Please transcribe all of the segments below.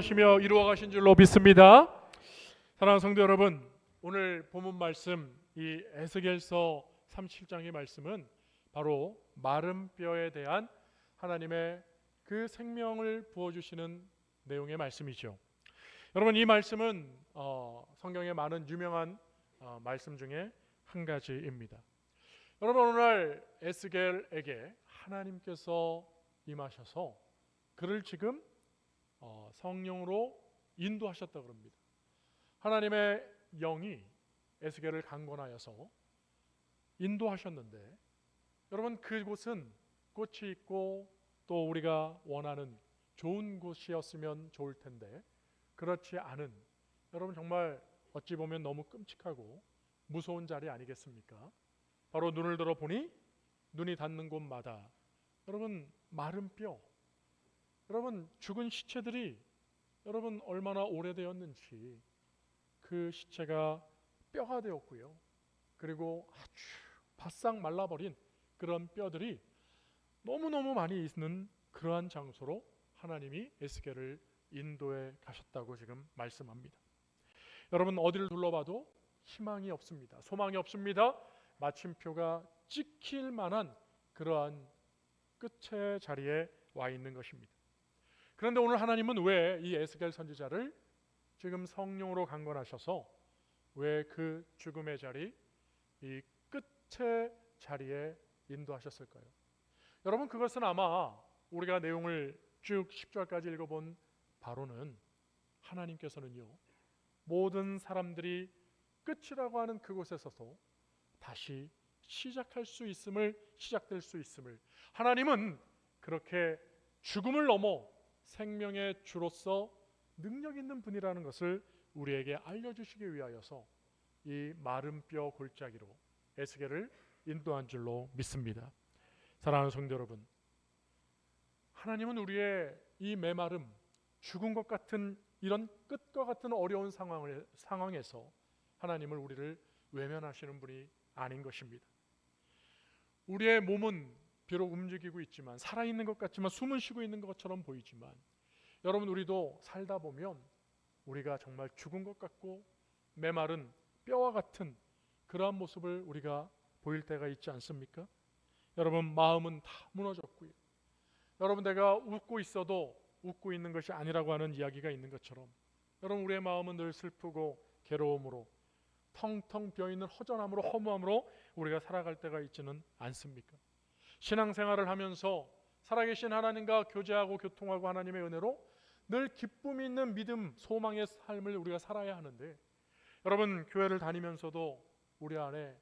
하시며 이루어 가신 줄로 믿습니다. 사랑하는 성도 여러분, 오늘 본문 말씀 이 에스겔서 37장의 말씀은 바로 마른 뼈에 대한 하나님의 그 생명을 부어주시는 내용의 말씀이죠. 여러분, 이 말씀은 성경에 많은 유명한 말씀 중에 한 가지입니다. 여러분, 오늘날 에스겔에게 하나님께서 임하셔서 그를 지금 성령으로 인도하셨다고 합니다. 하나님의 영이 에스겔을 강권하여서 인도하셨는데, 여러분, 그곳은 꽃이 있고 또 우리가 원하는 좋은 곳이었으면 좋을 텐데 그렇지 않은, 여러분, 정말 어찌 보면 너무 끔찍하고 무서운 자리 아니겠습니까? 바로 눈을 들어 보니 눈이 닿는 곳마다 여러분 마른 뼈, 여러분 죽은 시체들이 여러분 얼마나 오래되었는지 그 시체가 뼈가 되었고요. 그리고 아주 바싹 말라버린 그런 뼈들이 너무너무 많이 있는 그러한 장소로 하나님이 에스겔을 인도해 가셨다고 지금 말씀합니다. 여러분, 어디를 둘러봐도 희망이 없습니다. 소망이 없습니다. 마침표가 찍힐 만한 그러한 끝의 자리에 와 있는 것입니다. 그런데 오늘 하나님은 왜 이 에스겔 선지자를 지금 성령으로 강권하셔서 왜 그 죽음의 자리, 이 끝의 자리에 인도하셨을까요? 여러분, 그것은 아마 우리가 내용을 쭉 10절까지 읽어본 바로는 하나님께서는요, 모든 사람들이 끝이라고 하는 그곳에 서서 다시 시작될 수 있음을 하나님은 그렇게 죽음을 넘어 생명의 주로서 능력 있는 분이라는 것을 우리에게 알려주시기 위하여서 이 마른 뼈 골짜기로 에스겔을 인도한 줄로 믿습니다. 사랑하는 성도 여러분, 하나님은 우리의 이 메마름, 죽은 것 같은 이런 끝과 같은 어려운 상황에서 하나님을 우리를 외면하시는 분이 아닌 것입니다. 우리의 몸은 비록 움직이고 있지만, 살아있는 것 같지만, 숨을 쉬고 있는 것처럼 보이지만, 여러분, 우리도 살다 보면 우리가 정말 죽은 것 같고 메마른 뼈와 같은 그러한 모습을 우리가 보일 때가 있지 않습니까? 여러분, 마음은 다 무너졌고요. 여러분, 내가 웃고 있어도 웃고 있는 것이 아니라고 하는 이야기가 있는 것처럼, 여러분, 우리의 마음은 늘 슬프고 괴로움으로 텅텅 비어있는 허전함으로, 허무함으로 우리가 살아갈 때가 있지는 않습니까? 신앙생활을 하면서 살아계신 하나님과 교제하고 교통하고 하나님의 은혜로 늘 기쁨이 있는 믿음, 소망의 삶을 우리가 살아야 하는데, 여러분, 교회를 다니면서도 우리 안에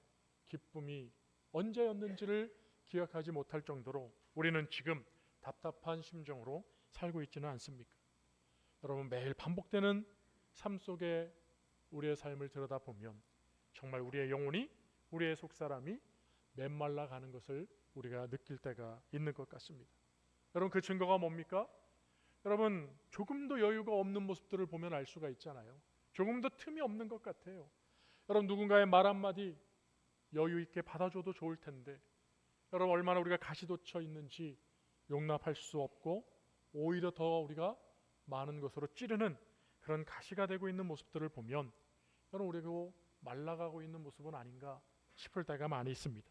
기쁨이 언제였는지를 기억하지 못할 정도로 우리는 지금 답답한 심정으로 살고 있지는 않습니까? 여러분, 매일 반복되는 삶 속에 우리의 삶을 들여다보면 정말 우리의 영혼이, 우리의 속사람이 메말라 가는 것을 우리가 느낄 때가 있는 것 같습니다. 여러분, 그 증거가 뭡니까? 여러분, 조금도 여유가 없는 모습들을 보면 알 수가 있잖아요. 조금도 틈이 없는 것 같아요. 여러분, 누군가의 말 한마디 여유 있게 받아줘도 좋을 텐데, 여러분, 얼마나 우리가 가시돋쳐 있는지 용납할 수 없고 오히려 더 우리가 많은 것으로 찌르는 그런 가시가 되고 있는 모습들을 보면, 여러분, 우리가 말라가고 있는 모습은 아닌가 싶을 때가 많이 있습니다.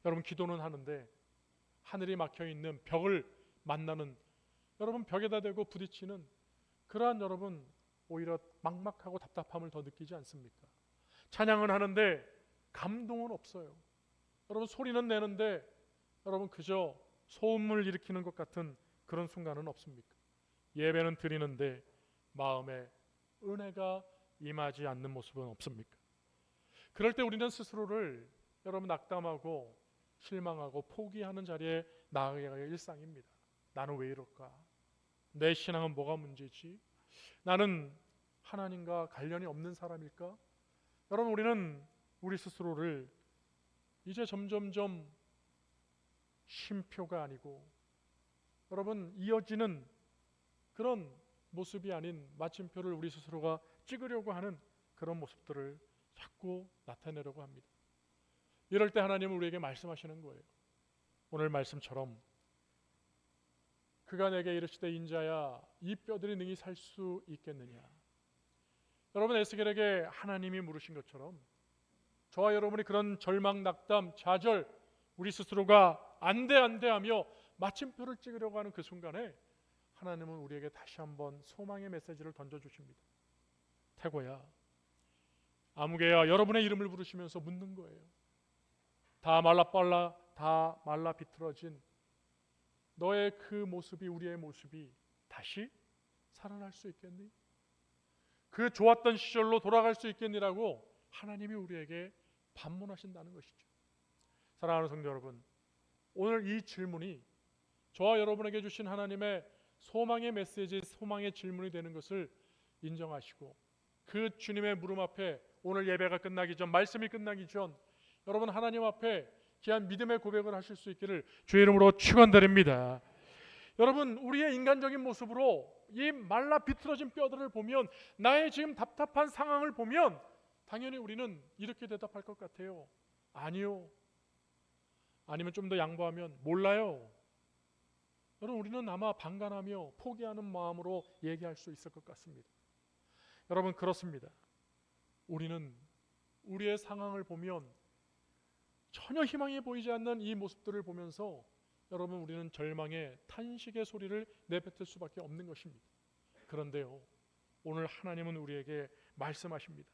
여러분, 기도는 하는데 하늘이 막혀 있는 벽을 만나는, 여러분, 벽에다 대고 부딪히는 그러한, 여러분, 오히려 막막하고 답답함을 더 느끼지 않습니까? 찬양은 하는데 감동은 없어요. 여러분, 소리는 내는데 여러분 그저 소음을 일으키는 것 같은 그런 순간은 없습니까? 예배는 드리는데 마음에 은혜가 임하지 않는 모습은 없습니까? 그럴 때 우리는 스스로를 여러분 낙담하고 실망하고 포기하는 자리에 나아가기가 일상입니다. 나는 왜 이럴까? 내 신앙은 뭐가 문제지? 나는 하나님과 관련이 없는 사람일까? 여러분, 우리는 우리 스스로를 이제 점점점 쉼표가 아니고, 여러분, 이어지는 그런 모습이 아닌 마침표를 우리 스스로가 찍으려고 하는 그런 모습들을 자꾸 나타내려고 합니다. 이럴 때 하나님은 우리에게 말씀하시는 거예요. 오늘 말씀처럼 그가 내게 이르시되 인자야 이 뼈들이 능히 살 수 있겠느냐. 여러분 에스겔에게 하나님이 물으신 것처럼 저와 여러분이 그런 절망, 낙담, 좌절, 우리 스스로가 안 돼 하며 마침표를 찍으려고 하는 그 순간에 하나님은 우리에게 다시 한번 소망의 메시지를 던져주십니다. 태고야, 아무개야, 여러분의 이름을 부르시면서 묻는 거예요. 다 말라 비틀어진 너의 그 모습이, 우리의 모습이 다시 살아날 수 있겠니? 그 좋았던 시절로 돌아갈 수 있겠니라고 하나님이 우리에게 반문하신다는 것이죠. 사랑하는 성도 여러분, 오늘 이 질문이 저와 여러분에게 주신 하나님의 소망의 메시지, 소망의 질문이 되는 것을 인정하시고 그 주님의 물음 앞에 오늘 예배가 끝나기 전, 말씀이 끝나기 전 여러분 하나님 앞에 귀한 믿음의 고백을 하실 수 있기를 주의 이름으로 축원드립니다. 여러분, 우리의 인간적인 모습으로 이 말라 비틀어진 뼈들을 보면, 나의 지금 답답한 상황을 보면 당연히 우리는 이렇게 대답할 것 같아요. 아니요. 아니면 좀 더 양보하면 몰라요. 여러분, 우리는 아마 방관하며 포기하는 마음으로 얘기할 수 있을 것 같습니다. 여러분, 그렇습니다. 우리는 우리의 상황을 보면 전혀 희망이 보이지 않는 이 모습들을 보면서 여러분, 우리는 절망의 탄식의 소리를 내뱉을 수밖에 없는 것입니다. 그런데요, 오늘 하나님은 우리에게 말씀하십니다.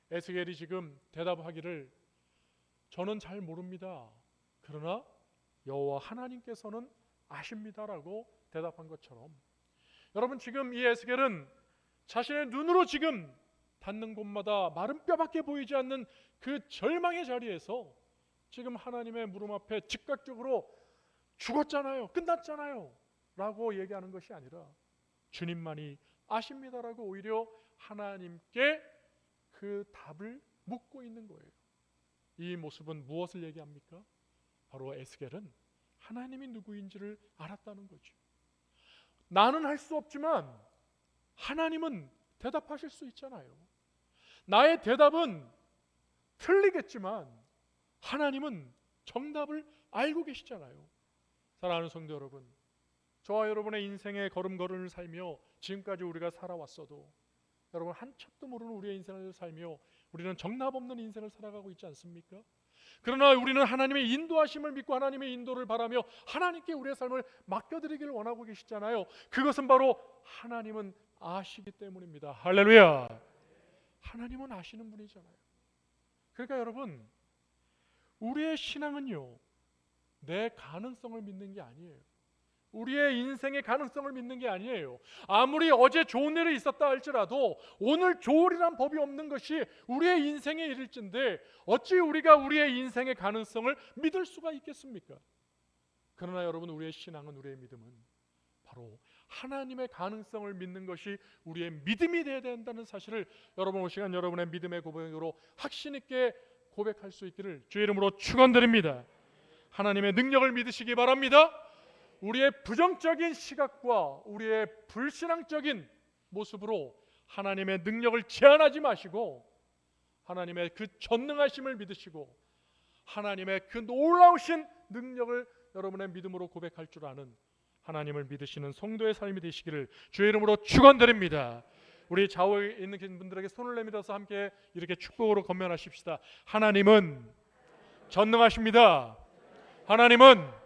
에스겔이 지금 대답하기를 저는 잘 모릅니다. 그러나 여호와 하나님께서는 아십니다라고 대답한 것처럼, 여러분 지금 이 에스겔은 자신의 눈으로 지금 닿는 곳마다 마른 뼈밖에 보이지 않는 그 절망의 자리에서 지금 하나님의 물음 앞에 즉각적으로 죽었잖아요, 끝났잖아요 라고 얘기하는 것이 아니라 주님만이 아십니다라고 오히려 하나님께 그 답을 묻고 있는 거예요. 이 모습은 무엇을 얘기합니까? 바로 에스겔은 하나님이 누구인지를 알았다는 거죠. 나는 할 수 없지만 하나님은 대답하실 수 있잖아요. 나의 대답은 틀리겠지만 하나님은 정답을 알고 계시잖아요. 사랑하는 성도 여러분, 저와 여러분의 인생의 걸음걸음을 살며 지금까지 우리가 살아왔어도 여러분 한 척도 모르는 우리의 인생을 살며 우리는 정답 없는 인생을 살아가고 있지 않습니까? 그러나 우리는 하나님의 인도하심을 믿고 하나님의 인도를 바라며 하나님께 우리의 삶을 맡겨드리기를 원하고 계시잖아요. 그것은 바로 하나님은 아시기 때문입니다. 할렐루야. 하나님은 아시는 분이잖아요. 그러니까 여러분, 우리의 신앙은요, 내 가능성을 믿는 게 아니에요. 우리의 인생의 가능성을 믿는 게 아니에요. 아무리 어제 좋은 일이 있었다 할지라도 오늘 좋으리란 법이 없는 것이 우리의 인생의 일일진데 어찌 우리가 우리의 인생의 가능성을 믿을 수가 있겠습니까? 그러나 여러분, 우리의 신앙은, 우리의 믿음은 바로 하나님의 가능성을 믿는 것이 우리의 믿음이 되어야 된다는 사실을 여러분, 이 시간 여러분의 믿음의 고백으로 확신 있게 고백할 수 있기를 주의 이름으로 축원드립니다. 하나님의 능력을 믿으시기 바랍니다. 우리의 부정적인 시각과 우리의 불신앙적인 모습으로 하나님의 능력을 제한하지 마시고 하나님의 그 전능하심을 믿으시고 하나님의 그 놀라우신 능력을 여러분의 믿음으로 고백할 줄 아는 하나님을 믿으시는 성도의 삶이 되시기를 주의 이름으로 축원드립니다. 우리 좌우에 있는 분들에게 손을 내밀어서 함께 이렇게 축복으로 건면하십시다. 하나님은 전능하십니다. 하나님은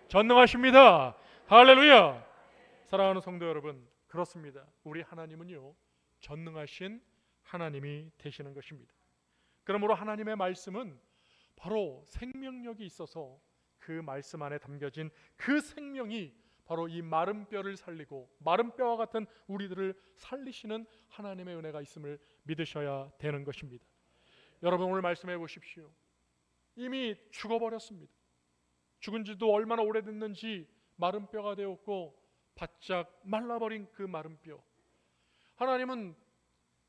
전능하십니다. 할렐루야. 사랑하는 성도 여러분, 그렇습니다. 우리 하나님은요, 전능하신 하나님이 되시는 것입니다. 그러므로 하나님의 말씀은 바로 생명력이 있어서 그 말씀 안에 담겨진 그 생명이 바로 이 마른 뼈를 살리고 마른 뼈와 같은 우리들을 살리시는 하나님의 은혜가 있음을 믿으셔야 되는 것입니다. 여러분, 오늘 말씀해 보십시오. 이미 죽어버렸습니다. 죽은 지도 얼마나 오래됐는지 마른 뼈가 되었고 바짝 말라버린 그 마른 뼈, 하나님은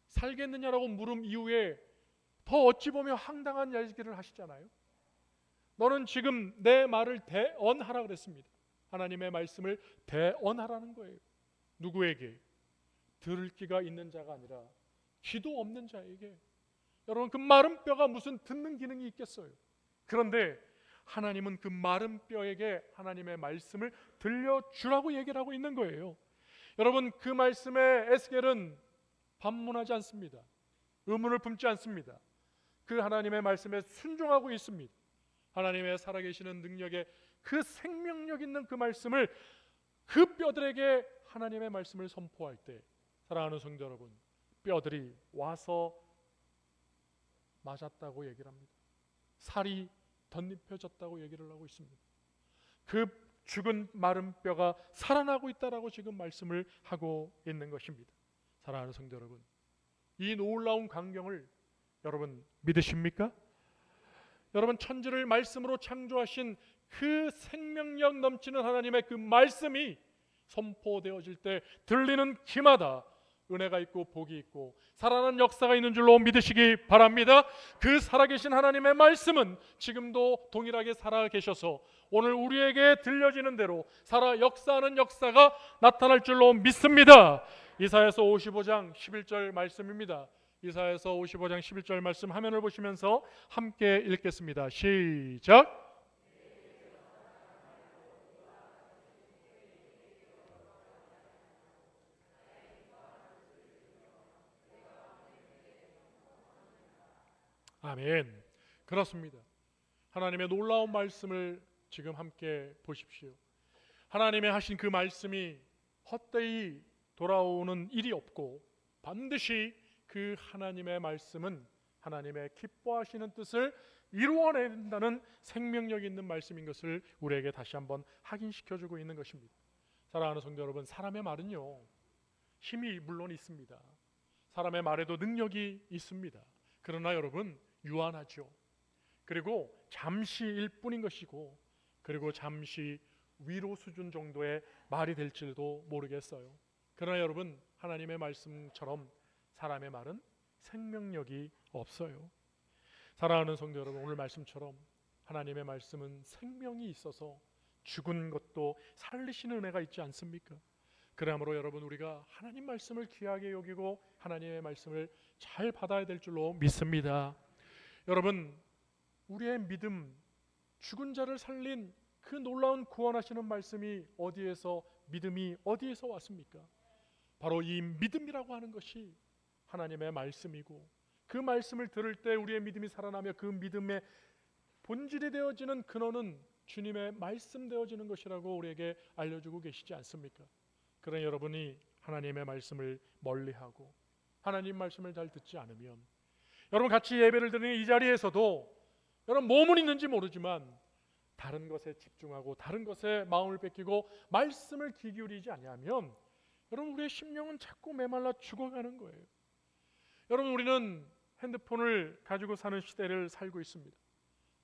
살겠느냐라고 물음 이후에 더 어찌 보면 황당한 이야기를 하시잖아요. 너는 지금 내 말을 대언하라 그랬습니다. 하나님의 말씀을 대언하라는 거예요. 누구에게? 들을 귀가 있는 자가 아니라 귀도 없는 자에게. 여러분, 그 마른 뼈가 무슨 듣는 기능이 있겠어요? 그런데 하나님은 그 마른 뼈에게 하나님의 말씀을 들려주라고 얘기를 하고 있는 거예요. 여러분, 그 말씀에 에스겔은 반문하지 않습니다. 의문을 품지 않습니다. 그 하나님의 말씀에 순종하고 있습니다. 하나님의 살아계시는 능력에 그 생명력 있는 그 말씀을 그 뼈들에게 하나님의 말씀을 선포할 때, 사랑하는 성도 여러분, 뼈들이 와서 맞았다고 얘기를 합니다. 살이 덧입혀졌다고 얘기를 하고 있습니다. 그 죽은 마른 뼈가 살아나고 있다라고 지금 말씀을 하고 있는 것입니다. 사랑하는 성도 여러분, 이 놀라운 광경을 여러분 믿으십니까? 여러분, 천지를 말씀으로 창조하신 그 생명력 넘치는 하나님의 그 말씀이 선포되어질 때 들리는 귀마다 은혜가 있고 복이 있고 살아나는 역사가 있는 줄로 믿으시기 바랍니다. 그 살아계신 하나님의 말씀은 지금도 동일하게 살아계셔서 오늘 우리에게 들려지는 대로 살아 역사하는 역사가 나타날 줄로 믿습니다. 이사야서 55장 11절 말씀입니다. 이사야서 55장 11절 말씀 화면을 보시면서 함께 읽겠습니다. 시작. 아멘. 그렇습니다. 하나님의 놀라운 말씀을 지금 함께 보십시오. 하나님의 하신 그 말씀이 헛되이 돌아오는 일이 없고 반드시 그 하나님의 말씀은 하나님의 기뻐하시는 뜻을 이루어낸다는 생명력 있는 말씀인 것을 우리에게 다시 한번 확인시켜주고 있는 것입니다. 사랑하는 성도 여러분, 사람의 말은요, 힘이 물론 있습니다. 사람의 말에도 능력이 있습니다. 그러나 여러분, 유한하죠. 그리고 잠시일 뿐인 것이고, 그리고 잠시 위로 수준 정도의 말이 될지도 모르겠어요. 그러나 여러분, 하나님의 말씀처럼 사람의 말은 생명력이 없어요. 사랑하는 성도 여러분, 오늘 말씀처럼 하나님의 말씀은 생명이 있어서 죽은 것도 살리시는 은혜가 있지 않습니까? 그러므로 여러분, 우리가 하나님 말씀을 귀하게 여기고 하나님의 말씀을 잘 받아야 될 줄로 믿습니다. 여러분, 우리의 믿음, 죽은 자를 살린 그 놀라운 구원하시는 말씀이 어디에서, 믿음이 어디에서 왔습니까? 바로 이 믿음이라고 하는 것이 하나님의 말씀이고, 그 말씀을 들을 때 우리의 믿음이 살아나며 그 믿음의 본질이 되어지는 근원은 주님의 말씀 되어지는 것이라고 우리에게 알려주고 계시지 않습니까? 그러나 여러분이 하나님의 말씀을 멀리하고 하나님 말씀을 잘 듣지 않으면, 여러분 같이 예배를 드리는 이 자리에서도 여러분 몸은 있는지 모르지만 다른 것에 집중하고 다른 것에 마음을 뺏기고 말씀을 귀 기울이지 아니하면 여러분 우리의 심령은 자꾸 메말라 죽어가는 거예요. 여러분, 우리는 핸드폰을 가지고 사는 시대를 살고 있습니다.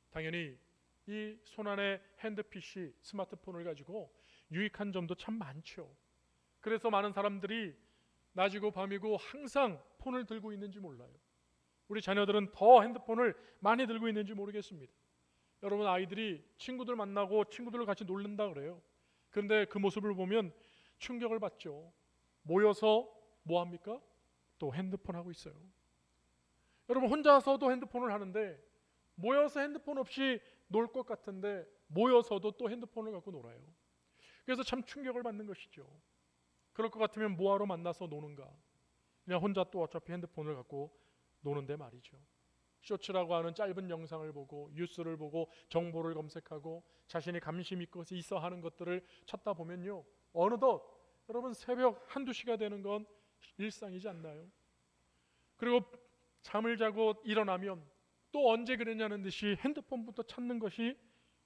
당연히 이 손안의 핸드 PC, 스마트폰을 가지고 유익한 점도 참 많죠. 그래서 많은 사람들이 낮이고 밤이고 항상 폰을 들고 있는지 몰라요. 우리 자녀들은 더 핸드폰을 많이 들고 있는지 모르겠습니다. 여러분, 아이들이 친구들 만나고 친구들과 같이 놀는다 그래요. 그런데 그 모습을 보면 충격을 받죠. 모여서 뭐 합니까? 또 핸드폰 하고 있어요. 여러분, 혼자서도 핸드폰을 하는데 모여서 핸드폰 없이 놀 것 같은데 모여서도 또 핸드폰을 갖고 놀아요. 그래서 참 충격을 받는 것이죠. 그럴 것 같으면 뭐하러 만나서 노는가? 그냥 혼자 또 어차피 핸드폰을 갖고 노는데 말이죠. 쇼츠라고 하는 짧은 영상을 보고 뉴스를 보고 정보를 검색하고 자신이 관심 있어 하는 것들을 찾다 보면요, 어느덧 여러분 새벽 1-2시가 되는 건 일상이지 않나요? 그리고 잠을 자고 일어나면 또 언제 그랬냐는 듯이 핸드폰부터 찾는 것이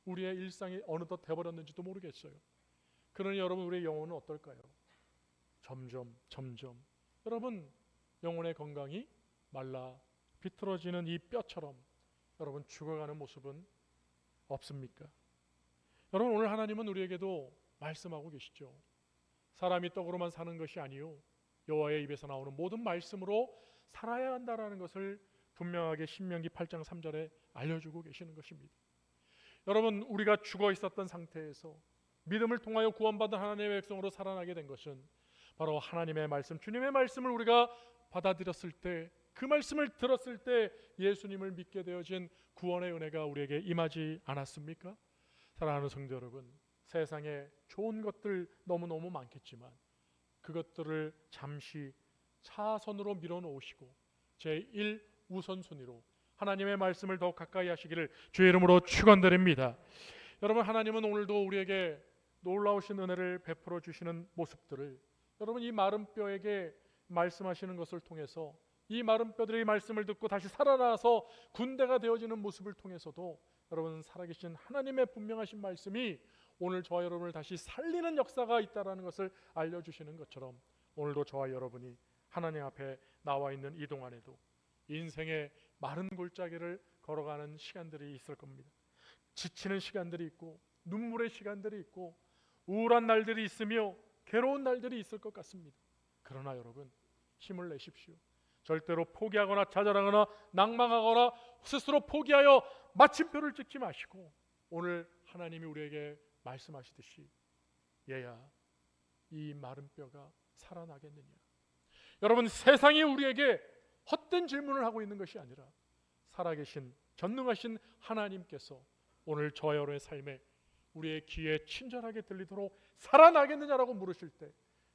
우리의 일상이 어느덧 돼버렸는지도 모르겠어요. 그러니 여러분, 우리의 영혼은 어떨까요? 점점 여러분, 영혼의 건강이 말라 비틀어지는 이 뼈처럼 여러분 죽어가는 모습은 없습니까? 여러분, 오늘 하나님은 우리에게도 말씀하고 계시죠. 사람이 떡으로만 사는 것이 아니요 여호와의 입에서 나오는 모든 말씀으로 살아야 한다라는 것을 분명하게 신명기 8장 3절에 알려주고 계시는 것입니다. 여러분, 우리가 죽어 있었던 상태에서 믿음을 통하여 구원받은 하나님의 백성으로 살아나게 된 것은 바로 하나님의 말씀, 주님의 말씀을 우리가 받아들였을 때 그 말씀을 들었을 때 예수님을 믿게 되어진 구원의 은혜가 우리에게 임하지 않았습니까? 사랑하는 성도 여러분, 세상에 좋은 것들 너무너무 많겠지만 그것들을 잠시 차선으로 밀어놓으시고 제1 우선순위로 하나님의 말씀을 더 가까이 하시기를 주의 이름으로 축원드립니다. 여러분, 하나님은 오늘도 우리에게 놀라우신 은혜를 베풀어 주시는 모습들을 여러분 이 마른 뼈에게 말씀하시는 것을 통해서 이 마른 뼈들의 말씀을 듣고 다시 살아나서 군대가 되어지는 모습을 통해서도 여러분 살아계신 하나님의 분명하신 말씀이 오늘 저와 여러분을 다시 살리는 역사가 있다라는 것을 알려주시는 것처럼 오늘도 저와 여러분이 하나님 앞에 나와 있는 이 동안에도 인생의 마른 골짜기를 걸어가는 시간들이 있을 겁니다. 지치는 시간들이 있고 눈물의 시간들이 있고 우울한 날들이 있으며 괴로운 날들이 있을 것 같습니다. 그러나 여러분 힘을 내십시오. 절대로 포기하거나 좌절하거나 낭망하거나 스스로 포기하여 마침표를 찍지 마시고 오늘 하나님이 우리에게 말씀하시듯이 얘야 이 마른 뼈가 살아나겠느냐. 여러분 세상이 우리에게 헛된 질문을 하고 있는 것이 아니라 살아계신 전능하신 하나님께서 오늘 저와 여러분의 삶에 우리의 귀에 친절하게 들리도록 살아나겠느냐라고 물으실 때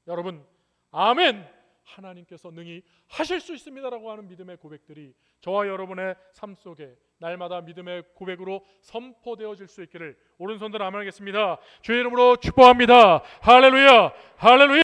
여러분 아멘 하나님께서 능히 하실 수 있습니다라고 하는 믿음의 고백들이 저와 여러분의 삶 속에 날마다 믿음의 고백으로 선포되어질 수 있기를 오른손들 아멘 하겠습니다. 주의 이름으로 축복합니다. 할렐루야 할렐루야.